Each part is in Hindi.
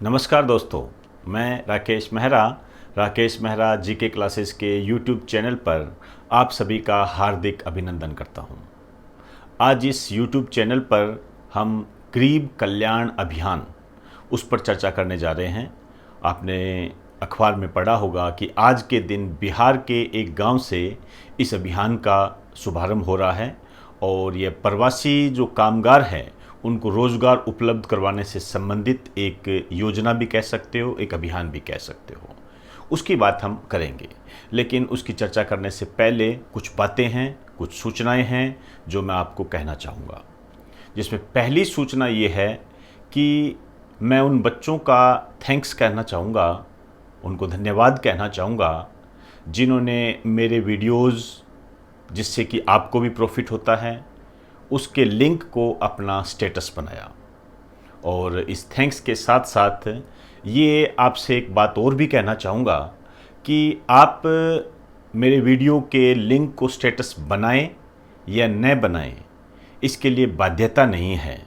नमस्कार दोस्तों, मैं राकेश मेहरा जीके क्लासेस के यूट्यूब चैनल पर आप सभी का हार्दिक अभिनंदन करता हूं। आज इस यूट्यूब चैनल पर हम गरीब कल्याण अभियान उस पर चर्चा करने जा रहे हैं। आपने अखबार में पढ़ा होगा कि आज के दिन बिहार के एक गांव से इस अभियान का शुभारंभ हो रहा है और ये प्रवासी जो कामगार हैं उनको रोज़गार उपलब्ध करवाने से संबंधित एक योजना भी कह सकते हो, एक अभियान भी कह सकते हो। उसकी बात हम करेंगे, लेकिन उसकी चर्चा करने से पहले कुछ बातें हैं, कुछ सूचनाएं हैं जो मैं आपको कहना चाहूँगा। जिसमें पहली सूचना ये है कि मैं उन बच्चों का थैंक्स कहना चाहूँगा, उनको धन्यवाद कहना चाहूँगा जिन्होंने मेरे वीडियोज़, जिससे कि आपको भी प्रॉफिट होता है, उसके लिंक को अपना स्टेटस बनाया। और इस थैंक्स के साथ साथ ये आपसे एक बात और भी कहना चाहूँगा कि आप मेरे वीडियो के लिंक को स्टेटस बनाएं या न बनाएं, इसके लिए बाध्यता नहीं है।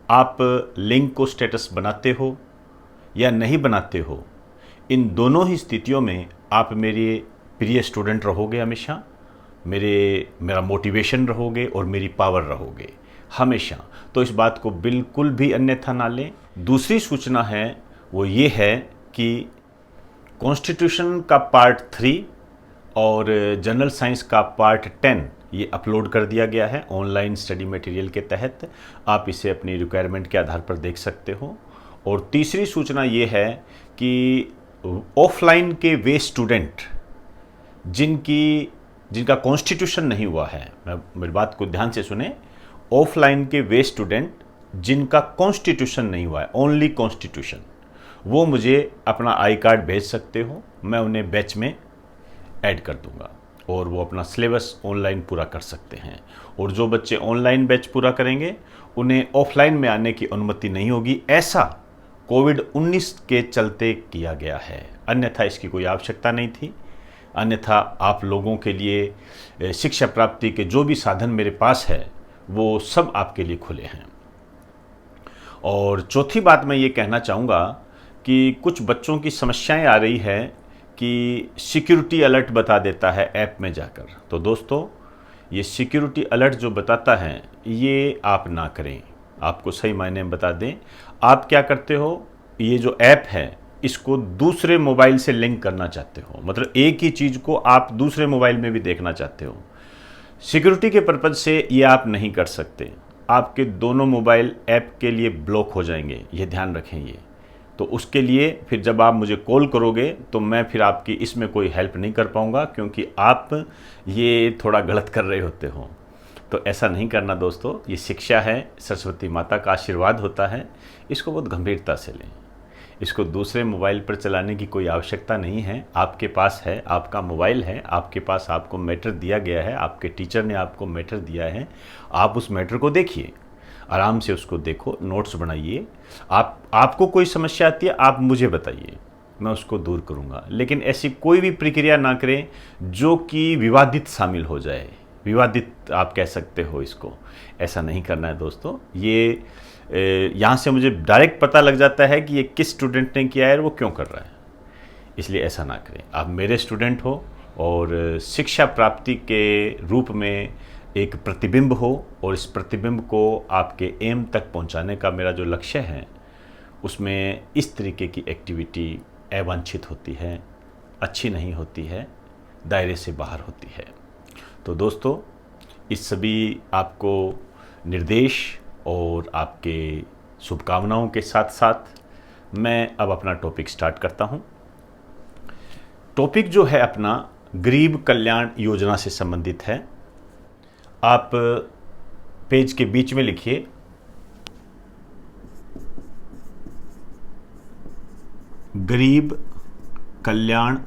आप लिंक को स्टेटस बनाते हो या नहीं बनाते हो, इन दोनों ही स्थितियों में आप मेरे प्रिय स्टूडेंट रहोगे, हमेशा मेरा मोटिवेशन रहोगे और मेरी पावर रहोगे हमेशा। तो इस बात को बिल्कुल भी अन्यथा ना लें। दूसरी सूचना है वो ये है कि कॉन्स्टिट्यूशन का पार्ट 3 और जनरल साइंस का पार्ट 10 ये अपलोड कर दिया गया है ऑनलाइन स्टडी मटेरियल के तहत। आप इसे अपनी रिक्वायरमेंट के आधार पर देख सकते हो। और तीसरी सूचना ये है कि ऑफलाइन के वे स्टूडेंट जिनका कॉन्स्टिट्यूशन नहीं हुआ है, मेरी बात को ध्यान से सुने, ऑफलाइन के वे स्टूडेंट जिनका कॉन्स्टिट्यूशन नहीं हुआ है, ओनली कॉन्स्टिट्यूशन, वो मुझे अपना आई कार्ड भेज सकते हो। मैं उन्हें बैच में ऐड कर दूंगा और वो अपना सिलेबस ऑनलाइन पूरा कर सकते हैं। और जो बच्चे ऑनलाइन बैच पूरा करेंगे उन्हें ऑफलाइन में आने की अनुमति नहीं होगी। ऐसा कोविड-19 के चलते किया गया है, अन्यथा इसकी कोई आवश्यकता नहीं थी। अन्यथा आप लोगों के लिए शिक्षा प्राप्ति के जो भी साधन मेरे पास है वो सब आपके लिए खुले हैं। और चौथी बात मैं ये कहना चाहूँगा कि कुछ बच्चों की समस्याएं आ रही है कि सिक्योरिटी अलर्ट बता देता है ऐप में जाकर। तो दोस्तों, ये सिक्योरिटी अलर्ट जो बताता है ये आप ना करें। आपको सही मायने में बता दें, आप क्या करते हो, ये जो ऐप है इसको दूसरे मोबाइल से लिंक करना चाहते हो, मतलब एक ही चीज़ को आप दूसरे मोबाइल में भी देखना चाहते हो। सिक्योरिटी के पर्पज़ से ये आप नहीं कर सकते। आपके दोनों मोबाइल ऐप के लिए ब्लॉक हो जाएंगे, ये ध्यान रखें। ये तो उसके लिए फिर जब आप मुझे कॉल करोगे तो मैं फिर आपकी इसमें कोई हेल्प नहीं कर पाऊँगा, क्योंकि आप ये थोड़ा गलत कर रहे होते हो। तो ऐसा नहीं करना दोस्तों, ये शिक्षा है, सरस्वती माता का आशीर्वाद होता है, इसको बहुत गंभीरता से लें। इसको दूसरे मोबाइल पर चलाने की कोई आवश्यकता नहीं है। आपके पास है, आपका मोबाइल है, आपके पास आपको मैटर दिया गया है, आपके टीचर ने आपको मैटर दिया है। आप उस मैटर को देखिए, आराम से उसको देखो, नोट्स बनाइए। आपको कोई समस्या आती है आप मुझे बताइए, मैं उसको दूर करूँगा। लेकिन ऐसी कोई भी प्रक्रिया ना करें जो कि विवादित शामिल हो जाए, विवादित आप कह सकते हो इसको। ऐसा नहीं करना है दोस्तों। ये यहाँ से मुझे डायरेक्ट पता लग जाता है कि ये किस स्टूडेंट ने किया है और वो क्यों कर रहा है, इसलिए ऐसा ना करें। आप मेरे स्टूडेंट हो और शिक्षा प्राप्ति के रूप में एक प्रतिबिंब हो, और इस प्रतिबिंब को आपके एम तक पहुँचाने का मेरा जो लक्ष्य है उसमें इस तरीके की एक्टिविटी अवांछित होती है, अच्छी नहीं होती है, दायरे से बाहर होती है। तो दोस्तों, इस सभी आपको निर्देश और आपके शुभकामनाओं के साथ साथ मैं अब अपना टॉपिक स्टार्ट करता हूं। टॉपिक जो है अपना गरीब कल्याण योजना से संबंधित है। आप पेज के बीच में लिखिए गरीब कल्याण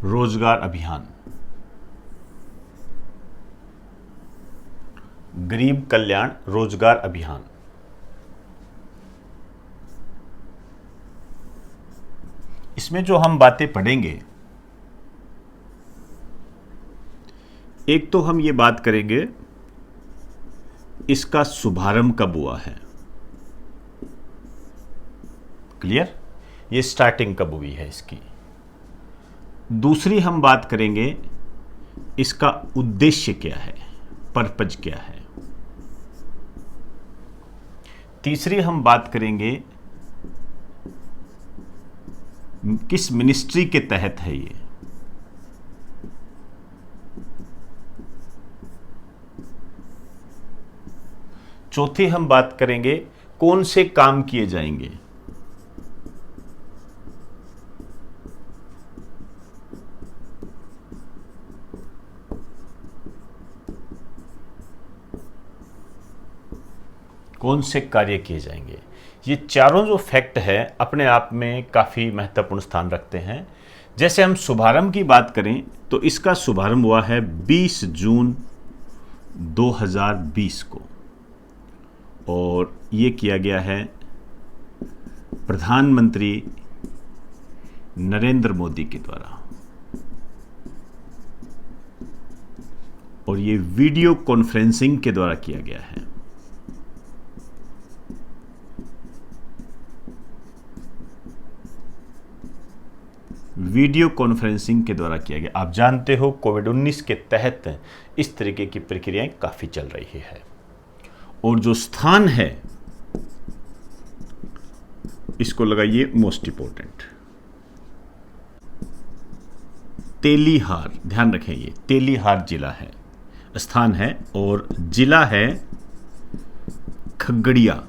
रोजगार अभियान। गरीब कल्याण रोजगार अभियान। इसमें जो हम बातें पढ़ेंगे, एक तो हम ये बात करेंगे इसका शुभारंभ कब हुआ है? क्लियर? ये स्टार्टिंग कब हुई है इसकी। दूसरी हम बात करेंगे इसका उद्देश्य क्या है, पर्पज क्या है। तीसरी हम बात करेंगे किस मिनिस्ट्री के तहत है ये। चौथी हम बात करेंगे कौन से काम किए जाएंगे। कौन से कार्य किए जाएंगे। ये चारों जो फैक्ट है अपने आप में काफ़ी महत्वपूर्ण स्थान रखते हैं। जैसे हम शुभारंभ की बात करें तो इसका शुभारंभ हुआ है 20 जून 2020 को, और ये किया गया है प्रधानमंत्री नरेंद्र मोदी के द्वारा, और ये वीडियो कॉन्फ्रेंसिंग के द्वारा किया गया है। वीडियो कॉन्फ्रेंसिंग के द्वारा किया गया। आप जानते हो कोविड-19 के तहत इस तरीके की प्रक्रियाएं काफ़ी चल रही है। और जो स्थान है इसको लगाइए मोस्ट इंपॉर्टेंट, तेलीहार। ध्यान रखें ये तेलीहार जिला है, स्थान है, और जिला है खगड़िया,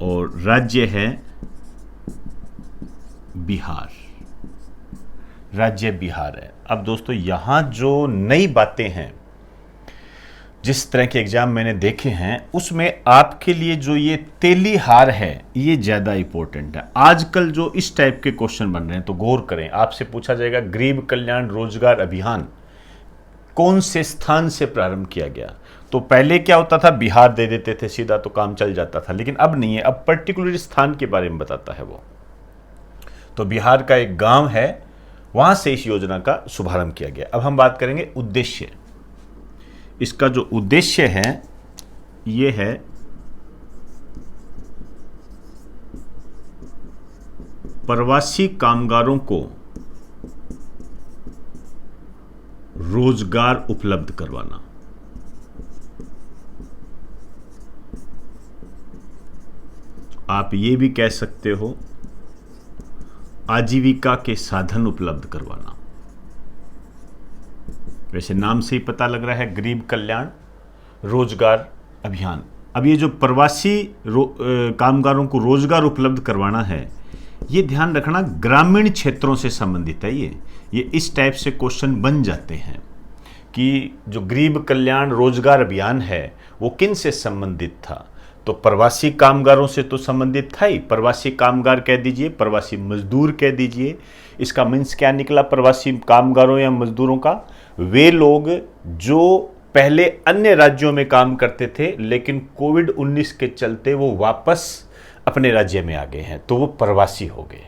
और राज्य है बिहार। राज्य बिहार है। अब दोस्तों यहां जो नई बातें हैं, जिस तरह के एग्जाम मैंने देखे हैं उसमें आपके लिए जो ये तेलीहार है ये ज़्यादा इंपॉर्टेंट है। आजकल जो इस टाइप के क्वेश्चन बन रहे हैं तो गौर करें। आपसे पूछा जाएगा गरीब कल्याण रोजगार अभियान कौन से स्थान से प्रारंभ किया गया, तो पहले क्या होता था, बिहार दे देते थे सीधा तो काम चल जाता था, लेकिन अब नहीं है। अब पर्टिकुलर स्थान के बारे में बताता है वो। तो बिहार का एक गांव है, वहां से इस योजना का शुभारंभ किया गया। अब हम बात करेंगे उद्देश्य। इसका जो उद्देश्य है ये है प्रवासी कामगारों को रोजगार उपलब्ध करवाना। आप ये भी कह सकते हो आजीविका के साधन उपलब्ध करवाना। वैसे नाम से ही पता लग रहा है गरीब कल्याण रोजगार अभियान। अब ये जो प्रवासी कामगारों को रोजगार उपलब्ध करवाना है, ये ध्यान रखना ग्रामीण क्षेत्रों से संबंधित है। ये इस टाइप से क्वेश्चन बन जाते हैं कि जो गरीब कल्याण रोजगार अभियान है वो किन से संबंधित था, तो प्रवासी कामगारों से तो संबंधित था ही। प्रवासी कामगार कह दीजिए, प्रवासी मजदूर कह दीजिए। इसका मीन्स क्या निकला प्रवासी कामगारों या मजदूरों का? वे लोग जो पहले अन्य राज्यों में काम करते थे लेकिन कोविड-19 के चलते वो वापस अपने राज्य में आ गए हैं, तो वो प्रवासी हो गए।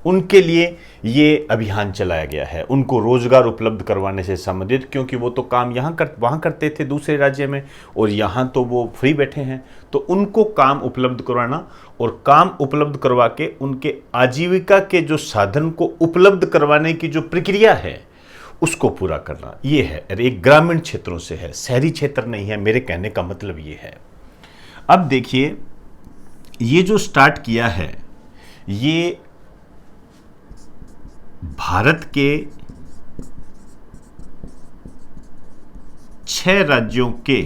उनके लिए ये अभियान चलाया गया है, उनको रोजगार उपलब्ध करवाने से संबंधित, क्योंकि वो तो काम वहाँ करते थे दूसरे राज्य में, और यहाँ तो वो फ्री बैठे हैं, तो उनको काम उपलब्ध करवाना, और काम उपलब्ध करवा के उनके आजीविका के जो साधन को उपलब्ध करवाने की जो प्रक्रिया है उसको पूरा करना, ये है। अरे एक ग्रामीण क्षेत्रों से है, शहरी क्षेत्र नहीं है, मेरे कहने का मतलब ये है। अब देखिए ये जो स्टार्ट किया है ये भारत के 6 राज्यों के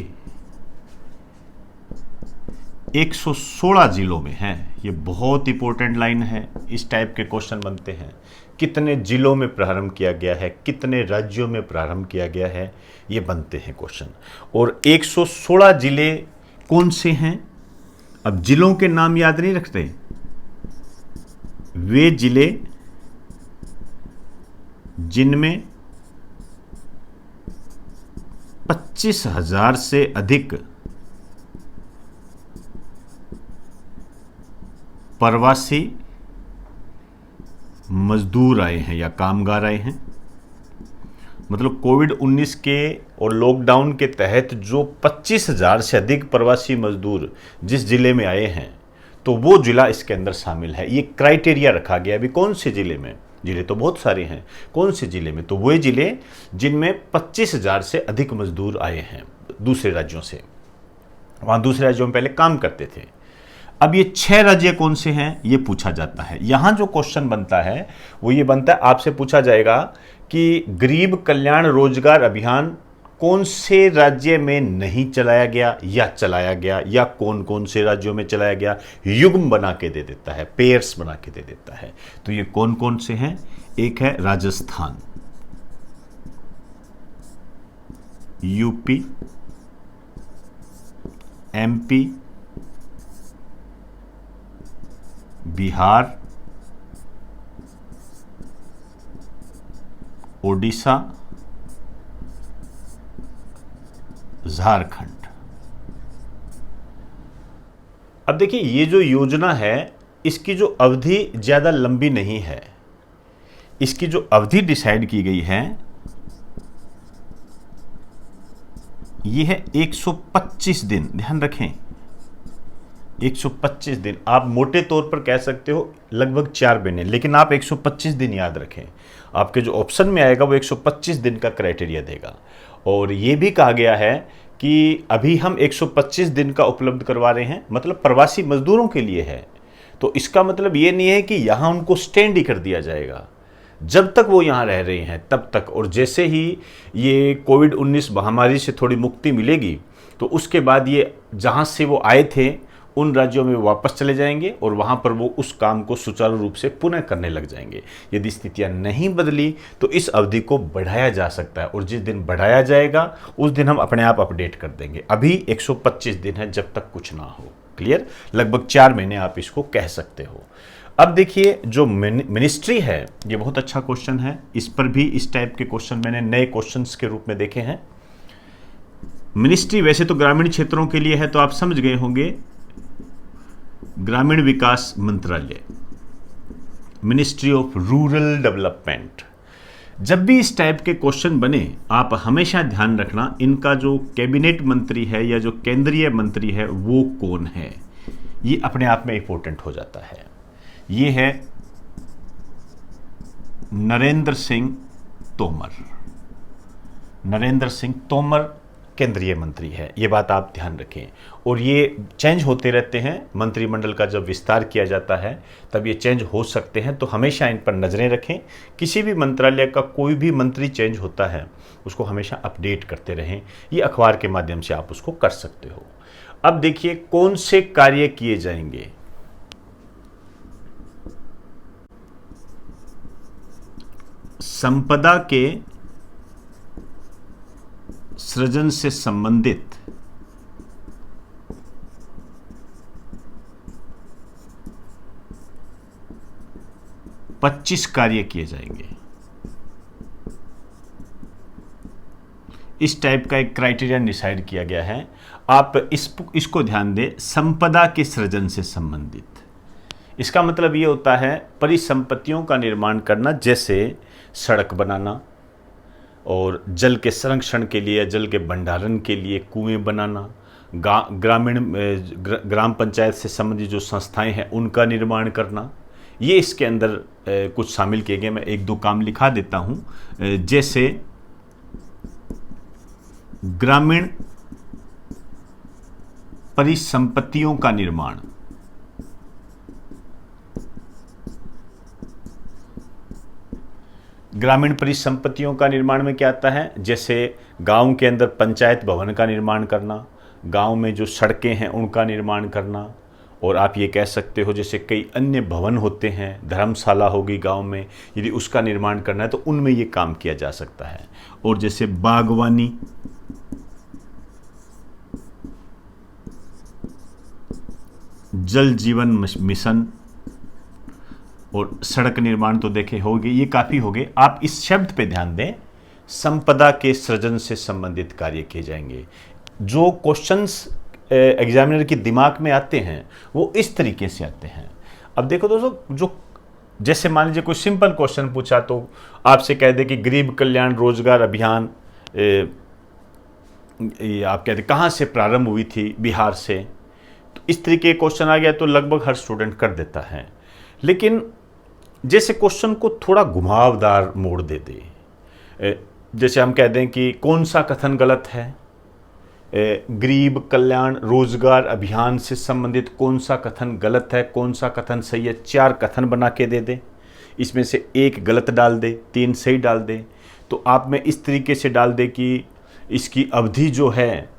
116 जिलों में है। ये बहुत इंपॉर्टेंट लाइन है, इस टाइप के क्वेश्चन बनते हैं। कितने जिलों में प्रारंभ किया गया है, कितने राज्यों में प्रारंभ किया गया है, ये बनते हैं क्वेश्चन। और 116 जिले कौन से हैं? अब जिलों के नाम याद नहीं रखते, वे जिले जिनमें 25,000 से अधिक प्रवासी मजदूर आए हैं या कामगार आए हैं। मतलब कोविड-19 के और लॉकडाउन के तहत जो 25,000 से अधिक प्रवासी मजदूर जिस जिले में आए हैं, तो वो जिला इसके अंदर शामिल है। ये क्राइटेरिया रखा गया। अभी कौन से जिले में, जिले तो बहुत सारे हैं, कौन से जिले में, तो वो जिले जिनमें 25,000 से अधिक मजदूर आए हैं दूसरे राज्यों से, वहाँ दूसरे राज्यों में पहले काम करते थे। अब ये 6 राज्य कौन से हैं ये पूछा जाता है। यहाँ जो क्वेश्चन बनता है वो ये बनता है, आपसे पूछा जाएगा कि गरीब कल्याण रोजगार अभियान कौन से राज्य में नहीं चलाया गया या कौन कौन से राज्यों में चलाया गया, युग्म बना के दे देता है, पेयर्स बना के दे देता है। तो ये कौन कौन से हैं? एक है राजस्थान, यूपी, एमपी, बिहार, ओडिशा, झारखंड। अब देखिए, ये जो योजना है इसकी जो अवधि ज़्यादा लंबी नहीं है। इसकी जो अवधि डिसाइड की गई है ये है 125 दिन। ध्यान रखें, 125 दिन। आप मोटे तौर पर कह सकते हो लगभग 4 महीने, लेकिन आप 125 दिन याद रखें। आपके जो ऑप्शन में आएगा वो 125 दिन का क्राइटेरिया देगा। और ये भी कहा गया है कि अभी हम 125 दिन का उपलब्ध करवा रहे हैं, मतलब प्रवासी मजदूरों के लिए है। तो इसका मतलब ये नहीं है कि यहाँ उनको स्टैंड ही कर दिया जाएगा। जब तक वो यहाँ रह रहे हैं तब तक, और जैसे ही ये कोविड-19 महामारी से थोड़ी मुक्ति मिलेगी तो उसके बाद ये जहाँ से वो आए थे उन राज्यों में वापस चले जाएंगे और वहाँ पर वो उस काम को सुचारू रूप से पुनः करने लग जाएंगे। यदि स्थितियाँ नहीं बदली तो इस अवधि को बढ़ाया जा सकता है, और जिस दिन बढ़ाया जाएगा उस दिन हम अपने आप अपडेट कर देंगे। अभी 125 दिन है जब तक कुछ ना हो। क्लियर? लगभग 4 महीने आप इसको कह सकते हो। अब देखिए, जो मिनिस्ट्री है, ये बहुत अच्छा क्वेश्चन है। इस पर भी इस टाइप के क्वेश्चन मैंने नए क्वेश्चंस के रूप में देखे हैं। मिनिस्ट्री वैसे तो ग्रामीण क्षेत्रों के लिए है, तो आप समझ गए होंगे, ग्रामीण विकास मंत्रालय, मिनिस्ट्री ऑफ रूरल डेवलपमेंट। जब भी इस टाइप के क्वेश्चन बने, आप हमेशा ध्यान रखना इनका जो कैबिनेट मंत्री है या जो केंद्रीय मंत्री है वो कौन है। ये अपने आप में इंपॉर्टेंट हो जाता है। ये है नरेंद्र सिंह तोमर। नरेंद्र सिंह तोमर केंद्रीय मंत्री है, ये बात आप ध्यान रखें। और ये चेंज होते रहते हैं, मंत्रिमंडल का जब विस्तार किया जाता है तब ये चेंज हो सकते हैं, तो हमेशा इन पर नज़रें रखें। किसी भी मंत्रालय का कोई भी मंत्री चेंज होता है उसको हमेशा अपडेट करते रहें। ये अखबार के माध्यम से आप उसको कर सकते हो। अब देखिए कौन से कार्य किए जाएंगे। संपदा के सृजन से संबंधित पच्चीस कार्य किए जाएंगे। इस टाइप का एक क्राइटेरिया डिसाइड किया गया है। आप इसको ध्यान दें, संपदा के सृजन से संबंधित। इसका मतलब ये होता है परिसंपत्तियों का निर्माण करना, जैसे सड़क बनाना और जल के संरक्षण के लिए, जल के भंडारण के लिए कुएं बनाना, ग्राम पंचायत से संबंधित जो संस्थाएं हैं उनका निर्माण करना, ये इसके अंदर कुछ शामिल किए गए। मैं एक दो काम लिखा देता हूँ, जैसे ग्रामीण परिसंपत्तियों का निर्माण, ग्रामीण परिसंपत्तियों का निर्माण में क्या आता है, जैसे गांव के अंदर पंचायत भवन का निर्माण करना, गांव में जो सड़कें हैं उनका निर्माण करना, और आप ये कह सकते हो जैसे कई अन्य भवन होते हैं, धर्मशाला होगी गांव में, यदि उसका निर्माण करना है तो उनमें ये काम किया जा सकता है। और जैसे बागवानी, जल जीवन मिशन और सड़क निर्माण तो देखे होंगे, ये काफ़ी हो गए। आप इस शब्द पे ध्यान दें, संपदा के सृजन से संबंधित कार्य किए जाएंगे। जो क्वेश्चंस एग्जामिनर के दिमाग में आते हैं वो इस तरीके से आते हैं। अब देखो दोस्तों, जो जैसे मान लीजिए कोई सिंपल क्वेश्चन पूछा तो आपसे कह दे कि गरीब कल्याण रोजगार अभियान ये आप कहते कहाँ से प्रारंभ हुई थी, बिहार से। तो इस तरीके का क्वेश्चन आ गया तो लगभग हर स्टूडेंट कर देता है। लेकिन जैसे क्वेश्चन को थोड़ा घुमावदार मोड़ दे दे, जैसे हम कह दें कि कौन सा कथन गलत है, गरीब कल्याण रोजगार अभियान से संबंधित कौन सा कथन गलत है, कौन सा कथन सही है, 4 कथन बना के दे दे, इसमें से 1 गलत डाल दे, 3 सही डाल दे। तो आप में इस तरीके से डाल दे कि इसकी अवधि जो है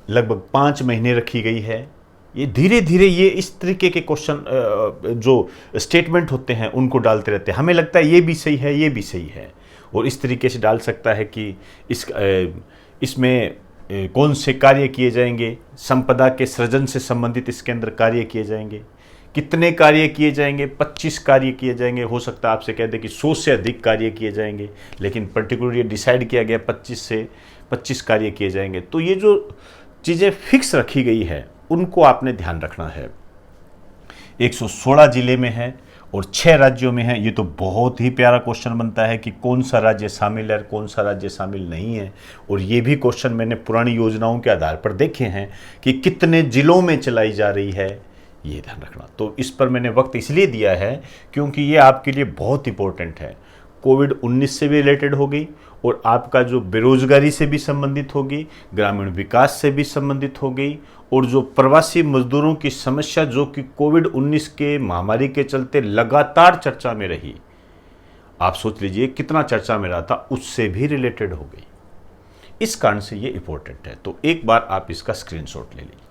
लगभग 5 महीने रखी गई है। ये धीरे धीरे ये इस तरीके के क्वेश्चन जो स्टेटमेंट होते हैं उनको डालते रहते हैं। हमें लगता है ये भी सही है, ये भी सही है, और इस तरीके से डाल सकता है कि इसमें कौन से कार्य किए जाएंगे, संपदा के सृजन से संबंधित इसके अंदर कार्य किए जाएंगे, कितने कार्य किए जाएंगे, 25 कार्य किए जाएंगे। हो सकता है आपसे कह दे कि 100 से अधिक कार्य किए जाएंगे, लेकिन पर्टिकुलर ये डिसाइड किया गया 25 से 25 कार्य किए जाएंगे। तो ये जो चीज़ें फिक्स रखी गई है उनको आपने ध्यान रखना है। 116 जिले में है और 6 राज्यों में है। ये तो बहुत ही प्यारा क्वेश्चन बनता है कि कौन सा राज्य शामिल है और कौन सा राज्य शामिल नहीं है। और ये भी क्वेश्चन मैंने पुरानी योजनाओं के आधार पर देखे हैं कि कितने जिलों में चलाई जा रही है, ये ध्यान रखना। तो इस पर मैंने वक्त इसलिए दिया है क्योंकि ये आपके लिए बहुत इंपॉर्टेंट है। कोविड-19 से भी रिलेटेड होगी और आपका जो बेरोजगारी से भी संबंधित होगी, ग्रामीण विकास से भी संबंधित होगी, और जो प्रवासी मजदूरों की समस्या जो कि कोविड-19 के महामारी के चलते लगातार चर्चा में रही, आप सोच लीजिए कितना चर्चा में रहा था, उससे भी रिलेटेड हो गई। इस कारण से ये इंपॉर्टेंट है। तो एक बार आप इसका स्क्रीनशॉट ले लीजिए।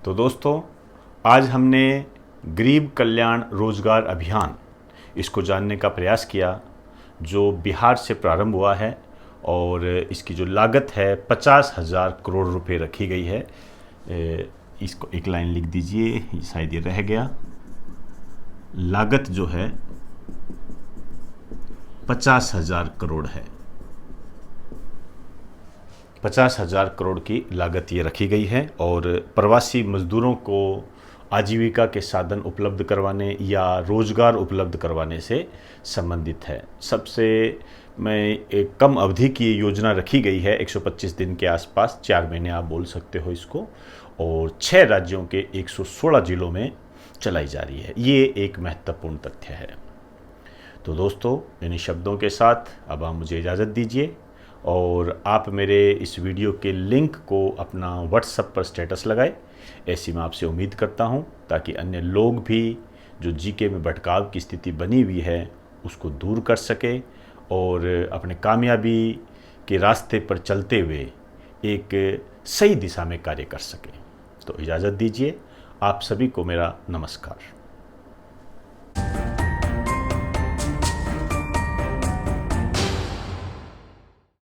तो दोस्तों, आज हमने गरीब कल्याण रोजगार अभियान इसको जानने का प्रयास किया, जो बिहार से प्रारंभ हुआ है और इसकी जो लागत है 50,000 करोड़ रुपए रखी गई है। इसको एक लाइन लिख दीजिए, शायद ये रह गया। लागत जो है 50,000 करोड़ है। 50,000 करोड़ की लागत ये रखी गई है और प्रवासी मजदूरों को आजीविका के साधन उपलब्ध करवाने या रोजगार उपलब्ध करवाने से संबंधित है। सबसे मैं एक कम अवधि की योजना रखी गई है, 125 दिन के आसपास, 4 महीने आप बोल सकते हो इसको, और 6 राज्यों के 116 जिलों में चलाई जा रही है। ये एक महत्वपूर्ण तथ्य है। तो दोस्तों, इन्हीं शब्दों के साथ अब आप मुझे इजाज़त दीजिए और आप मेरे इस वीडियो के लिंक को अपना व्हाट्सएप पर स्टेटस लगाए, ऐसी मैं आपसे उम्मीद करता हूं, ताकि अन्य लोग भी जो जीके में भटकाव की स्थिति बनी हुई है उसको दूर कर सके और अपने कामयाबी के रास्ते पर चलते हुए एक सही दिशा में कार्य कर सके। तो इजाज़त दीजिए। आप सभी को मेरा नमस्कार।